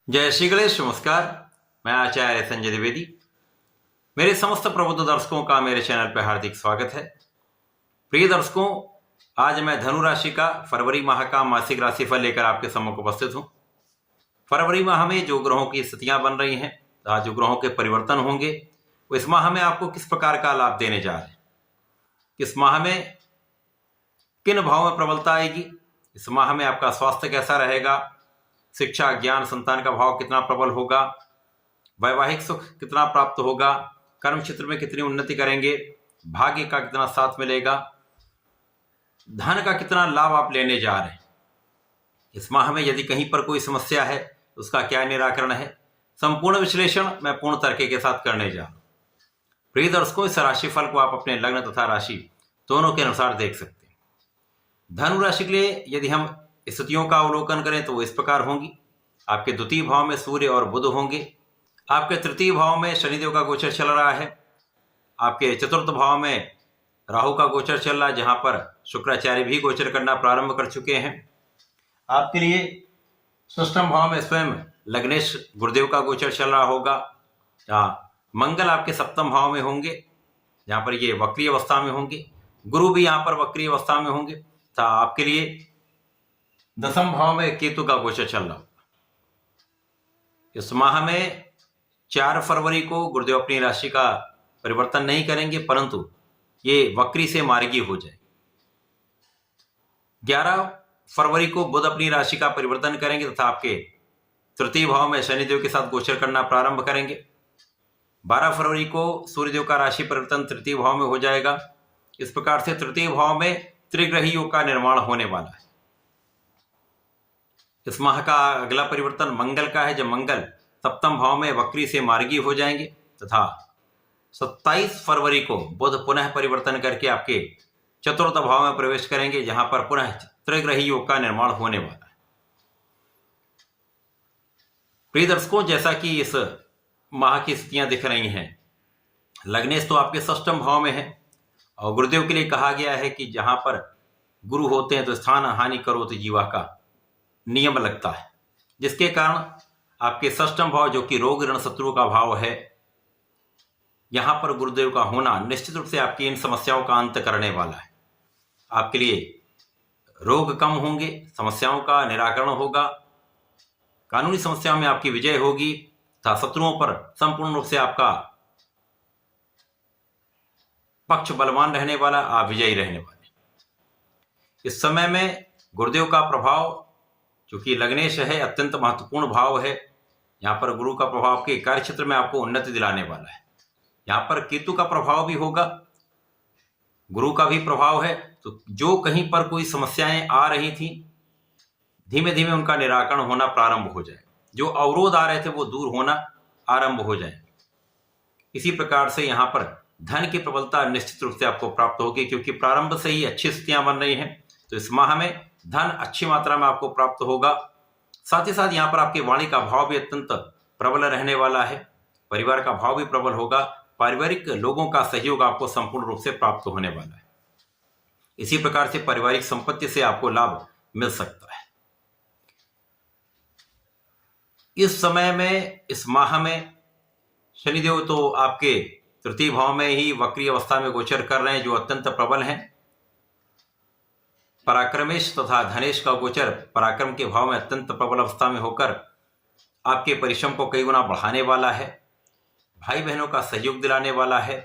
जय श्री गणेश। नमस्कार, मैं आचार्य संजय द्विवेदी। मेरे समस्त प्रबुद्ध दर्शकों का मेरे चैनल पर हार्दिक स्वागत है। प्रिय दर्शकों, आज मैं धनु राशि का फरवरी माह का मासिक राशिफल लेकर आपके सम्मुख उपस्थित हूं। फरवरी माह में जो ग्रहों की स्थितियां बन रही हैं, जो ग्रहों के परिवर्तन होंगे, वो इस माह में आपको किस प्रकार का लाभ देने जा रहे हैं। इस माह में किन भावों में प्रबलता आएगी, इस माह में आपका स्वास्थ्य कैसा रहेगा, शिक्षा ज्ञान संतान का भाव कितना प्रबल होगा, वैवाहिक सुख कितना प्राप्त होगा, कर्म क्षेत्र में कितनी उन्नति करेंगे, भाग्य का कितना साथ मिलेगा, धन का कितना लाभ आप लेने जा रहे हैं। इस माह में यदि कहीं पर कोई समस्या है उसका क्या निराकरण है, संपूर्ण विश्लेषण मैं पूर्ण तरीके के साथ करने जा रहा हूं। प्रिय दर्शकों, इस राशिफल को आप अपने लग्न तथा राशि दोनों के अनुसार देख सकते हैं। धनु राशि के लिए यदि हम स्थितियों का अवलोकन करें तो इस प्रकार होंगी। आपके द्वितीय भाव में सूर्य और बुध होंगे। आपके तृतीय भाव में शनिदेव का गोचर चल रहा है। आपके चतुर्थ भाव में राहु का गोचर चल रहा है, जहां पर शुक्राचार्य भी गोचर करना प्रारंभ कर चुके हैं। आपके लिए षष्ठम भाव में स्वयं लग्नेश गुरुदेव का गोचर चल रहा होगा। मंगल आपके सप्तम भाव में होंगे, जहां पर ये वक्री अवस्था में होंगे। गुरु भी यहाँ पर वक्री अवस्था में होंगे। आपके लिए दसम भाव में केतु का गोचर चल रहा होगा। इस माह में 4 फरवरी को गुरुदेव अपनी राशि का परिवर्तन नहीं करेंगे, परंतु ये वक्री से मार्गी हो जाए। 11 फरवरी को बुध अपनी राशि का परिवर्तन करेंगे तथा आपके तृतीय भाव में शनिदेव के साथ गोचर करना प्रारंभ करेंगे। 12 फरवरी को सूर्यदेव का राशि परिवर्तन तृतीय भाव में हो जाएगा। इस प्रकार से तृतीय भाव में त्रिग्रही योग का निर्माण होने वाला है। इस माह का अगला परिवर्तन मंगल का है, जब मंगल सप्तम भाव में वक्री से मार्गी हो जाएंगे तथा 27 फरवरी को बुध पुनः परिवर्तन करके आपके चतुर्थ भाव में प्रवेश करेंगे, जहां पर पुनः त्रिग्रही योग का निर्माण होने वाला है। प्रिय दर्शकों, जैसा कि इस माह की स्थितियां दिख रही हैं, लग्नेश तो आपके षष्ठम भाव में है और गुरुदेव के लिए कहा गया है कि जहां पर गुरु होते हैं तो स्थान हानि करो तो जीवा का नियम लगता है, जिसके कारण आपके षष्ठम भाव जो कि रोग ऋण शत्रु का भाव है, यहां पर गुरुदेव का होना निश्चित रूप से आपकी इन समस्याओं का अंत करने वाला है। आपके लिए रोग कम होंगे, समस्याओं का निराकरण होगा, कानूनी समस्याओं में आपकी विजय होगी तथा शत्रुओं पर संपूर्ण रूप से आपका पक्ष बलवान रहने वाला, आप विजयी रहने वाले। इस समय में गुरुदेव का प्रभाव चूंकि लग्नेश है, अत्यंत महत्वपूर्ण भाव है। यहाँ पर गुरु का प्रभाव आपके कार्य क्षेत्र में आपको उन्नति दिलाने वाला है। यहाँ पर केतु का प्रभाव भी होगा, गुरु का भी प्रभाव है। तो जो कहीं पर कोई समस्याएं आ रही थी, धीमे धीमे उनका निराकरण होना प्रारंभ हो जाए। जो अवरोध आ रहे थे वो दूर होना आरंभ हो जाए। इसी प्रकार से यहाँ पर धन की प्रबलता निश्चित रूप से आपको प्राप्त होगी, क्योंकि प्रारंभ से ही अच्छी स्थितियां बन रही हैं। तो इस माह में धन अच्छी मात्रा में आपको प्राप्त होगा। साथ ही साथ यहाँ पर आपकी वाणी का भाव भी अत्यंत प्रबल रहने वाला है। परिवार का भाव भी प्रबल होगा। पारिवारिक लोगों का सहयोग आपको संपूर्ण रूप से प्राप्त होने वाला है। इसी प्रकार से पारिवारिक संपत्ति से आपको लाभ मिल सकता है। इस समय में, इस माह में शनिदेव तो आपके तृतीय भाव में ही वक्री अवस्था में गोचर कर रहे हैं, जो अत्यंत प्रबल हैं। पराक्रमेश तथा धनेश का गोचर पराक्रम के भाव में अत्यंत प्रबल अवस्था में होकर आपके परिश्रम को कई गुना बढ़ाने वाला है। भाई बहनों का सहयोग दिलाने वाला है।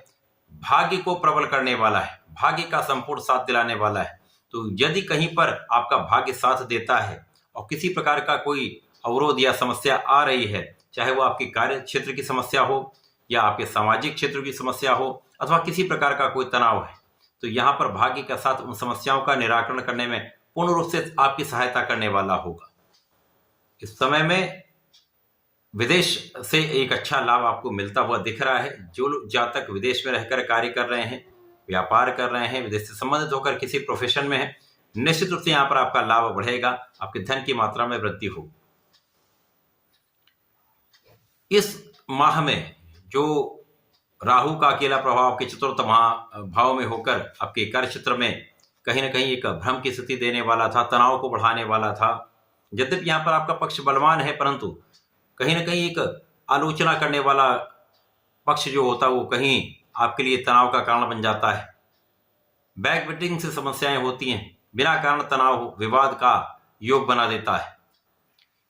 भाग्य को प्रबल करने वाला है, भाग्य का संपूर्ण साथ दिलाने वाला है। तो यदि कहीं पर आपका भाग्य साथ देता है और किसी प्रकार का कोई अवरोध या समस्या आ रही है, चाहे वो आपके कार्य क्षेत्र की समस्या हो या आपके सामाजिक क्षेत्र की समस्या हो अथवा किसी प्रकार का कोई तनाव है, तो यहाँ पर भाग्य के साथ उन समस्याओं का निराकरण करने में पूर्ण रूप से आपकी सहायता करने वाला होगा। इस समय में विदेश से एक अच्छा लाभ आपको मिलता हुआ दिख रहा है। जो जातक विदेश में रहकर कार्य कर रहे हैं, व्यापार कर रहे हैं, विदेश से संबंधित होकर किसी प्रोफेशन में है, निश्चित रूप से यहाँ पर आपका लाभ बढ़ेगा, आपके धन की मात्रा में वृद्धि होगी। इस माह में जो राहु का अकेला प्रभाव आपके चतुर्थ भाव में होकर आपके कार्य क्षेत्र में कहीं ना कहीं एक भ्रम की स्थिति देने वाला था, तनाव को बढ़ाने वाला था। यद्यपि यहाँ पर आपका पक्ष बलवान है, परंतु कहीं ना कहीं एक आलोचना करने वाला पक्ष जो होता है वो कहीं आपके लिए तनाव का कारण बन जाता है। बैक बिटिंग से समस्याएं होती हैं, बिना कारण तनाव विवाद का योग बना देता है।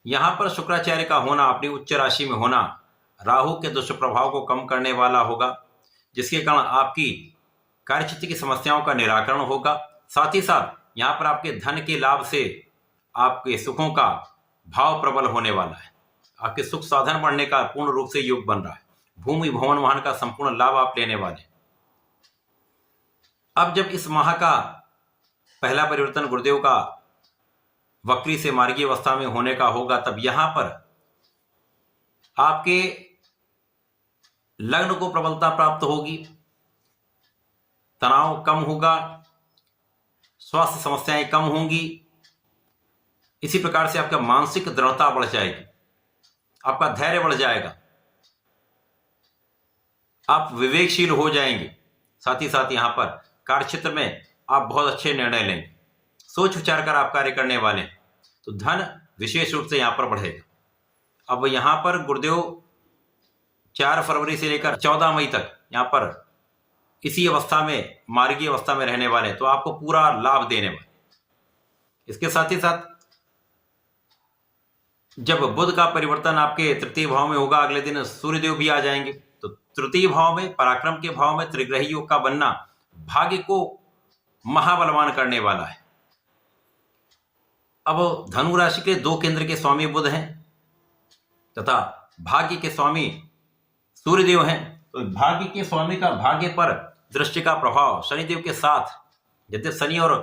यहां पर शुक्राचार्य का होना, अपनी उच्च राशि में होना, राहु के दुष्प्रभाव को कम करने वाला होगा, जिसके कारण आपकी कार्यक्षेत्र की समस्याओं का निराकरण होगा। साथ ही साथ यहाँ पर आपके धन के लाभ से आपके सुखों का भाव प्रबल होने वाला है। आपके सुख साधन बढ़ने का पूर्ण रूप से योग बन रहा है। भूमि भवन वाहन का संपूर्ण लाभ आप लेने वाले। अब जब इस माह का पहला परिवर्तन गुरुदेव का वक्री से मार्गी अवस्था में होने का होगा, तब यहां पर आपके लग्न को प्रबलता प्राप्त होगी, तनाव कम होगा, स्वास्थ्य समस्याएं कम होंगी। इसी प्रकार से आपका मानसिक दृढ़ता बढ़ जाएगी, आपका धैर्य बढ़ जाएगा, आप विवेकशील हो जाएंगे। साथ ही साथ यहां पर कार्यक्षेत्र में आप बहुत अच्छे निर्णय लेंगे, सोच विचार कर आप कार्य करने वाले हैं, तो धन विशेष रूप से यहां पर बढ़ेगा। अब यहां पर गुरुदेव 4 फरवरी से लेकर 14 मई तक यहां पर इसी अवस्था में, मार्गी अवस्था में रहने वाले, तो आपको पूरा लाभ देने वाले। इसके साथ ही साथ जब बुध का परिवर्तन आपके तृतीय भाव में होगा, अगले दिन सूर्यदेव भी आ जाएंगे, तो तृतीय भाव में, पराक्रम के भाव में त्रिग्रही योग का बनना भाग्य को महाबलवान करने वाला है। अब धनु राशि के 2 केंद्र के स्वामी बुध हैं तथा भाग्य के स्वामी सूर्यदेव हैं, तो भाग्य के स्वामी का भाग्य पर दृष्टि का प्रभाव शनिदेव के साथ, यद्यपि शनि और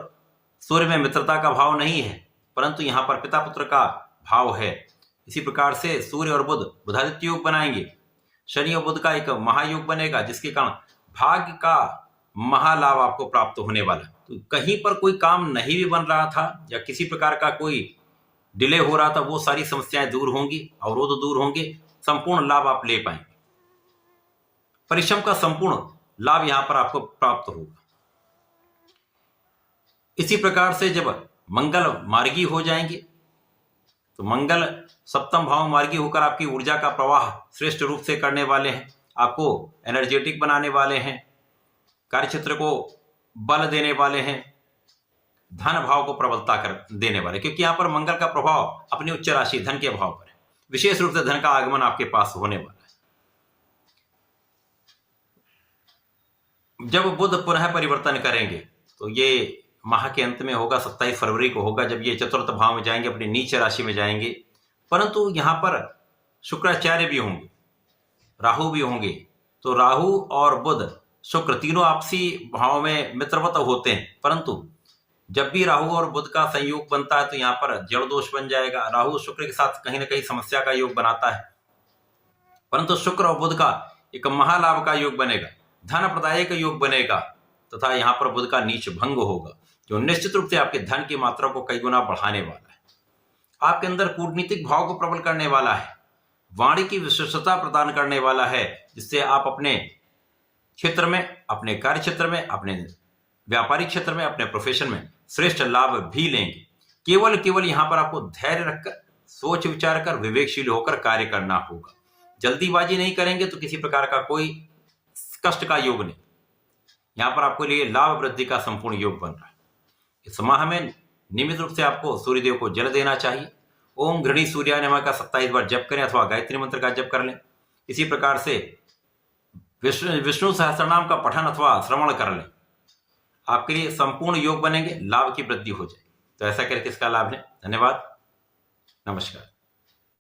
सूर्य में मित्रता का भाव नहीं है, परंतु यहां पर पिता पुत्र का भाव है। इसी प्रकार से सूर्य और बुध बुधादित्य योग बनाएंगे, शनि और बुध का एक महायोग बनेगा, जिसके कारण भाग्य का महालाभ आपको प्राप्त होने वाला। तो कहीं पर कोई काम नहीं भी बन रहा था या किसी प्रकार का कोई डिले हो रहा था, वो सारी समस्याएं दूर होंगी, अवरोध दूर होंगे, संपूर्ण लाभ आप ले पाएंगे। परिश्रम का संपूर्ण लाभ यहां पर आपको प्राप्त होगा। इसी प्रकार से जब मंगल मार्गी हो जाएंगे, तो मंगल सप्तम भाव मार्गी होकर आपकी ऊर्जा का प्रवाह श्रेष्ठ रूप से करने वाले हैं, आपको एनर्जेटिक बनाने वाले हैं, कार्यक्षेत्र को बल देने वाले हैं, धन भाव को प्रबलता कर देने वाले, क्योंकि यहां पर मंगल का प्रभाव अपनी उच्च राशि धन के भाव पर है। विशेष रूप से धन का आगमन आपके पास होने वाला है। जब बुध पुनः परिवर्तन करेंगे तो ये माह के अंत में होगा, 27 फरवरी को होगा, जब ये चतुर्थ भाव में जाएंगे, अपनी नीच राशि में जाएंगे। परंतु यहां पर शुक्राचार्य भी होंगे, राहु भी होंगे, तो राहु और बुध शुक्र तीनों आपसी भाव में मित्रवत होते हैं, परंतु जब भी राहु और बुध का संयोग बनता है तो यहां पर जड़ दोष बन जाएगा। राहु शुक्र के साथ कहीं ना कहीं समस्या का योग बनाता है, परंतु शुक्र और बुध का एक महालाभ का योग बनेगा, धन प्रदायक योग बनेगा, तथा यहां पर बुध का नीच भंग होगा, जो निश्चित रूप से आपके धन की मात्रा को कई गुना बढ़ाने वाला है। आपके अंदर कूटनीतिक भाव को प्रबल करने वाला है, वाणी की विशेषता प्रदान करने वाला है, जिससे आप अपने क्षेत्र में, अपने कार्य क्षेत्र में, अपने व्यापारिक क्षेत्र में, अपने प्रोफेशन में श्रेष्ठ लाभ भी लेंगे। केवल यहां पर आपको धैर्य रखकर, सोच विचार कर, विवेकशील होकर कार्य करना होगा। जल्दीबाजी नहीं करेंगे तो किसी प्रकार का कोई कष्ट का योग नहीं, यहां पर आपको लिए लाभ वृद्धि का संपूर्ण योग बन रहा है। इस माह में नियमित रूप से आपको सूर्यदेव को जल देना चाहिए। ओम घृणी सूर्याय नमः का 27 बार जप करें अथवा गायत्री मंत्र का जप कर लें। इसी प्रकार से विष्णु सहस्त्रनाम का पठन अथवा श्रवण कर लें, आपके लिए संपूर्ण योग बनेंगे, लाभ की वृद्धि हो जाएगी। तो ऐसा करके इसका लाभ लें। धन्यवाद, नमस्कार।